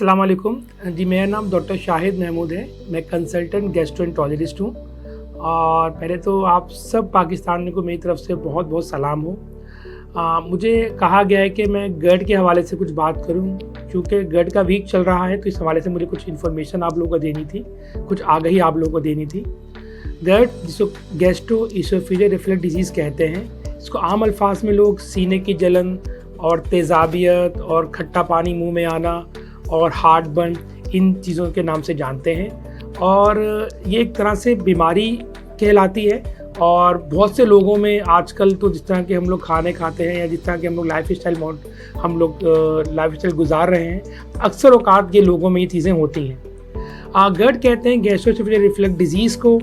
अस्सलाम वालेकुम जी। मेरा नाम डॉक्टर शाहिद महमूद है। मैं कंसल्टेंट गैस्ट्रोएंटरोलॉजिस्ट हूँ। और पहले तो आप सब पाकिस्तान को मेरी तरफ से बहुत बहुत सलाम हो। मुझे कहा गया है कि मैं गट के हवाले से कुछ बात करूँ, क्योंकि गट का वीक चल रहा है, तो इस हवाले से मुझे कुछ इन्फॉर्मेशन आप लोगों को देनी थी, कुछ आगाही आप लोगों को देनी थी। गट जिसको गैस्ट्रो इसोफेजियल रिफ्लक्स डिजीज़ कहते हैं, इसको आम अल्फाज में लोग सीने की जलन और तेज़ाबियत और खट्टा पानी मुंह में आना और हार्ट बर्न, इन चीज़ों के नाम से जानते हैं। और ये एक तरह से बीमारी कहलाती है। और बहुत से लोगों में आजकल तो जिस तरह के हम लोग खाने खाते हैं या जिस तरह के हम लोग लाइफ स्टाइल गुजार रहे हैं, अक्सर औकात ये लोगों में ये चीज़ें होती हैं। गट कहते हैं गैस्ट्रो इसोफेजियल रिफ्लक्स डिजीज़ को।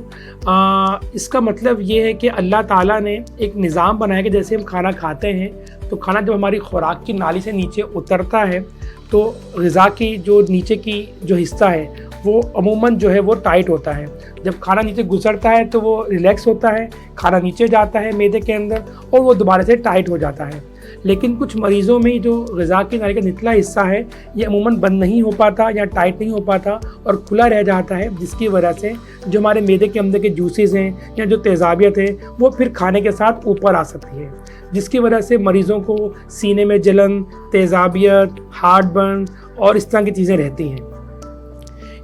इसका मतलब ये है कि अल्लाह ताला ने एक निज़ाम बनाया कि जैसे हम खाना खाते हैं तो खाना जब हमारी खुराक की नाली से नीचे उतरता है तो ग़िज़ा की जो नीचे की जो हिस्सा है वो अमूमन जो है वो टाइट होता है। जब खाना नीचे गुजरता है तो वो रिलैक्स होता है, खाना नीचे जाता है मैदे के अंदर और वो दोबारा से टाइट हो जाता है। लेकिन कुछ मरीज़ों में जो ग़िज़ा की नाली का निचला हिस्सा है ये अमूमन बंद नहीं हो पाता या टाइट नहीं हो पाता और खुला रह जाता है, जिसकी वजह से जो हमारे मैदे के अंदर के जूसेस हैं या जो तेज़ाबियत है वो फिर खाने के साथ ऊपर आ सकती है, जिसकी वजह से मरीज़ों को सीने में जलन, तेज़ाबियत, हार्ट बर्न और इस तरह की चीज़ें रहती हैं।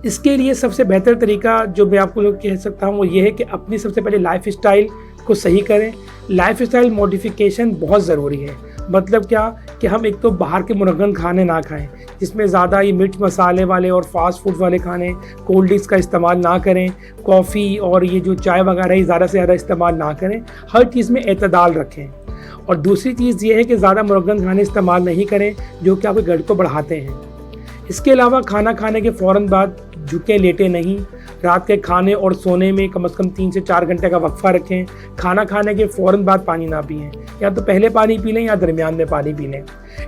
इसके लिए सबसे बेहतर तरीका जो मैं आपको कह सकता हूँ वो ये है कि अपनी सबसे पहले लाइफ स्टाइल को सही करें। लाइफ स्टाइल मॉडिफिकेशन बहुत ज़रूरी है। मतलब क्या कि हम एक तो बाहर के मुनग्गन खाने ना खाएं, जिसमें ज़्यादा ये मिर्च मसाले वाले और फास्ट फूड वाले खाने, कोल्ड ड्रिंक्स का इस्तेमाल ना करें, कॉफ़ी और ये जो चाय वगैरह ज़्यादा से ज़्यादा इस्तेमाल ना करें। हर चीज़ में एतदाल रखें। और दूसरी चीज़ ये है कि ज़्यादा मुनग्गन खाने इस्तेमाल नहीं करें जो कि आपके गट को बढ़ाते हैं। इसके अलावा खाना खाने के फ़ौरन बाद झुके लेटे नहीं। रात के खाने और सोने में कम से कम 3 से 4 घंटे का वक्फा रखें। खाना खाने के फ़ौरन बाद पानी ना पिएं, या तो पहले पानी पी लें या दरमियान में पानी पी लें।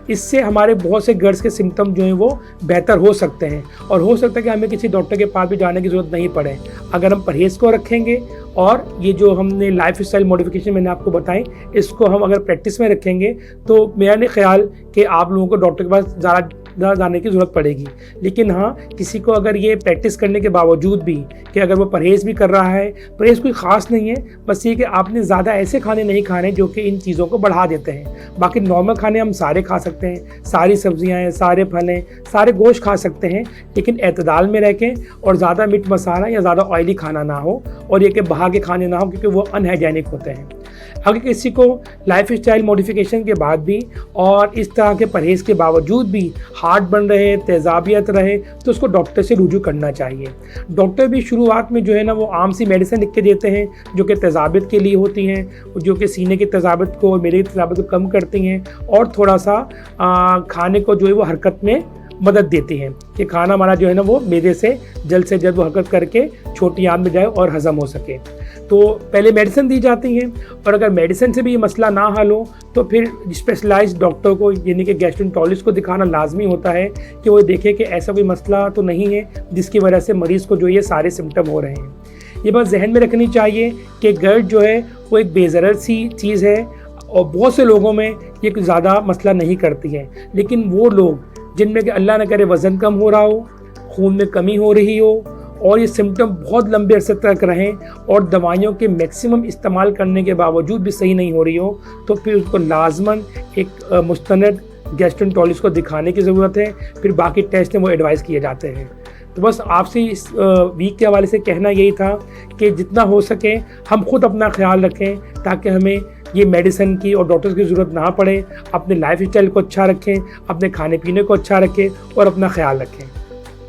इससे हमारे बहुत से गट्स के सिम्टम जो हैं वो बेहतर हो सकते हैं और हो सकता है कि हमें किसी डॉक्टर के पास भी जाने की ज़रूरत नहीं पड़े अगर हम परहेज़ को रखेंगे। और ये जो हमने लाइफ स्टाइल मॉडिफिकेशन मैंने आपको बताई, इसको हम अगर प्रैक्टिस में रखेंगे तो मेरा नहीं ख्याल कि आप लोगों को डॉक्टर के पास ज़्यादा जाने की ज़रूरत पड़ेगी। लेकिन हाँ, किसी को अगर ये प्रैक्टिस करने के बावजूद भी कि अगर वो परहेज़ भी कर रहा है, परहेज़ कोई ख़ास नहीं है, बस ये कि आपने ज़्यादा ऐसे खाने नहीं खाने जो कि इन चीज़ों को बढ़ा देते हैं। बाकी नॉर्मल खाने हम सारे खा सकते हैं, सारी सब्जियाँ हैं, सारे फल हैं, सारे गोश्त खा सकते हैं, लेकिन एतदाल में रखें और ज़्यादा मिर्च मसाला या ज़्यादा ऑयली खाना ना हो और ये कि बाहर के खाने ना हो, क्योंकि वो अनहाइजेनिक होते हैं। अगर किसी को लाइफ स्टाइल मॉडिफिकेशन के बाद भी और इस तरह के परहेज़ के बावजूद भी हार्ट बन रहे, तेज़ाबियत रहे, तो उसको डॉक्टर से रुजू करना चाहिए। डॉक्टर भी शुरुआत में जो है ना वो आम सी मेडिसिन लिख के देते हैं जो कि तेज़ाबियत के लिए होती हैं, जो कि सीने की तेज़ाबियत को और मेरे की तेज़ाबियत को कम करती हैं और थोड़ा सा खाने को जो है वो हरकत में मदद देती हैं कि खाना हमारा जो है ना वो मैदे से जल्द वो हरकत करके छोटी आंत में जाए और हज़म हो सके। तो पहले मेडिसिन दी जाती हैं और अगर मेडिसिन से भी ये मसला ना हल हो तो फिर स्पेशलाइज्ड डॉक्टर को यानी कि गैस्ट्रोएंटरोलॉजिस्ट को दिखाना लाजमी होता है कि वो देखे कि ऐसा कोई मसला तो नहीं है जिसकी वजह से मरीज़ को जो ये सारे सिम्टम हो रहे हैं। ये बात जहन में रखनी चाहिए कि गट जो है वो एक बेज़रर सी चीज़ है और बहुत से लोगों में ये कुछ ज़्यादा मसला नहीं करती है। लेकिन वो लोग जिनमें कि अल्लाह न करे वज़न कम हो रहा हो, खून में कमी हो रही हो और ये सिम्टम बहुत लंबे अरसे तक रहें और दवाइयों के मैक्सिमम इस्तेमाल करने के बावजूद भी सही नहीं हो रही हो, तो फिर उसको लाजमन एक मुस्तनद गैस्ट्रोएंटरोलॉजिस्ट को दिखाने की ज़रूरत है। फिर बाकी टेस्ट हैं वो एडवाइस किए जाते हैं। तो बस आपसे इस वीक के हवाले से कहना यही था कि जितना हो सके हम खुद अपना ख्याल रखें ताकि हमें ये मेडिसिन की और डॉक्टर्स की ज़रूरत ना पड़े। अपने लाइफ स्टाइल को अच्छा रखें, अपने खाने पीने को अच्छा रखें और अपना ख्याल रखें।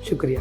शुक्रिया।